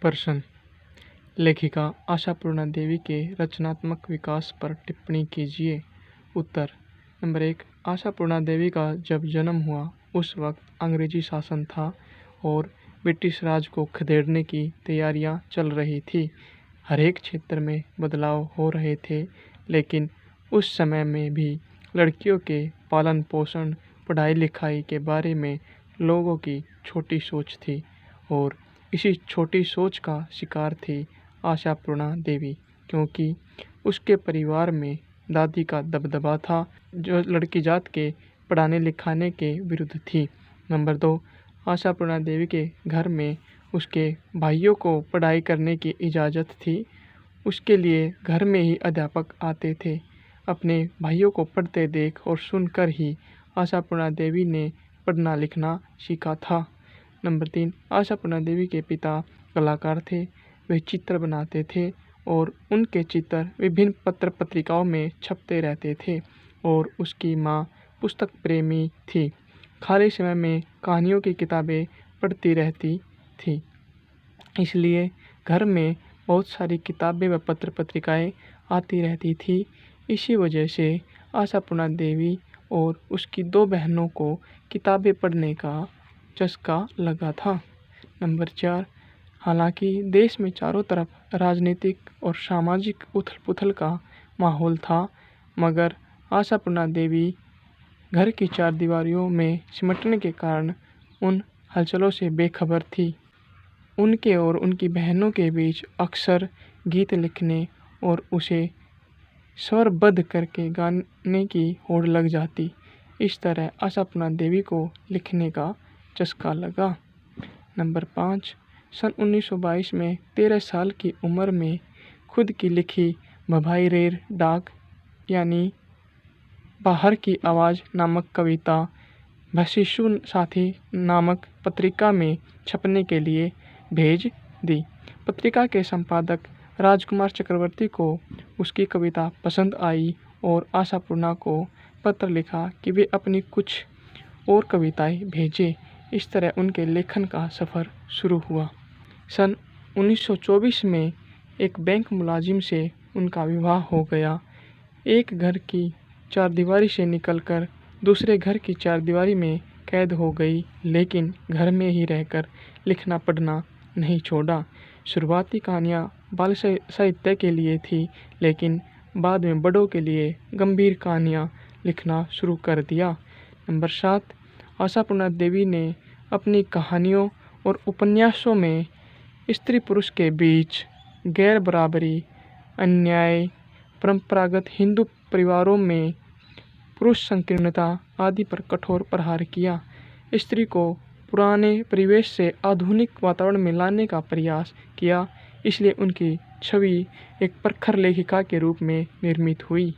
प्रश्न। लेखिका आशापूर्णा देवी के रचनात्मक विकास पर टिप्पणी कीजिए। उत्तर। नंबर 1। आशापूर्णा देवी का जब जन्म हुआ उस वक्त अंग्रेजी शासन था और ब्रिटिश राज को खदेड़ने की तैयारियां चल रही थी। हर एक क्षेत्र में बदलाव हो रहे थे, लेकिन उस समय में भी लड़कियों के पालन पोषण, पढ़ाई लिखाई के बारे में लोगों की छोटी सोच थी और इसी छोटी सोच का शिकार थी आशापूर्णा देवी, क्योंकि उसके परिवार में दादी का दबदबा था जो लड़की जात के पढ़ाने लिखाने के विरुद्ध थी। नंबर 2। आशापूर्णा देवी के घर में उसके भाइयों को पढ़ाई करने की इजाज़त थी। उसके लिए घर में ही अध्यापक आते थे। अपने भाइयों को पढ़ते देख और सुनकर ही आशापूर्णा देवी ने पढ़ना लिखना सीखा था। नंबर 3। आशापूर्णा देवी के पिता कलाकार थे। वे चित्र बनाते थे और उनके चित्र विभिन्न पत्र पत्रिकाओं में छपते रहते थे और उसकी माँ पुस्तक प्रेमी थी। खाली समय में कहानियों की किताबें पढ़ती रहती थी, इसलिए घर में बहुत सारी किताबें व पत्र पत्रिकाएँ आती रहती थी। इसी वजह से आशापूर्णा देवी और उसकी 2 बहनों को किताबें पढ़ने का चस्का लगा था। नंबर 4। हालांकि देश में चारों तरफ राजनीतिक और सामाजिक उथल-पुथल का माहौल था, मगर आशापूर्णा देवी घर की 4 दीवारों में सिमटने के कारण उन हलचलों से बेखबर थी। उनके और उनकी बहनों के बीच अक्सर गीत लिखने और उसे स्वरबद्ध करके गाने की होड़ लग जाती। इस तरह आशापूर्णा देवी को लिखने का चस्का लगा। नंबर 5। सन 1922 में 13 साल की उम्र में खुद की लिखी भभाई रेर डाक यानी बाहर की आवाज़ नामक कविता भशिशु साथी नामक पत्रिका में छपने के लिए भेज दी। पत्रिका के संपादक राजकुमार चक्रवर्ती को उसकी कविता पसंद आई और आशापूर्णा को पत्र लिखा कि वे अपनी कुछ और कविताएं भेजें। इस तरह उनके लेखन का सफ़र शुरू हुआ। सन 1924 में एक बैंक मुलाजिम से उनका विवाह हो गया। एक घर की 4 दीवारी से निकलकर दूसरे घर की 4 दीवारी में कैद हो गई, लेकिन घर में ही रहकर लिखना पढ़ना नहीं छोड़ा। शुरुआती कहानियाँ बाल साहित्य के लिए थी, लेकिन बाद में बड़ों के लिए गंभीर कहानियाँ लिखना शुरू कर दिया। नंबर 7। आशापूर्णा देवी ने अपनी कहानियों और उपन्यासों में स्त्री पुरुष के बीच गैर बराबरी, अन्याय, परंपरागत हिंदू परिवारों में पुरुष संकीर्णता आदि पर कठोर प्रहार किया। स्त्री को पुराने परिवेश से आधुनिक वातावरण में लाने का प्रयास किया, इसलिए उनकी छवि एक प्रखर लेखिका के रूप में निर्मित हुई।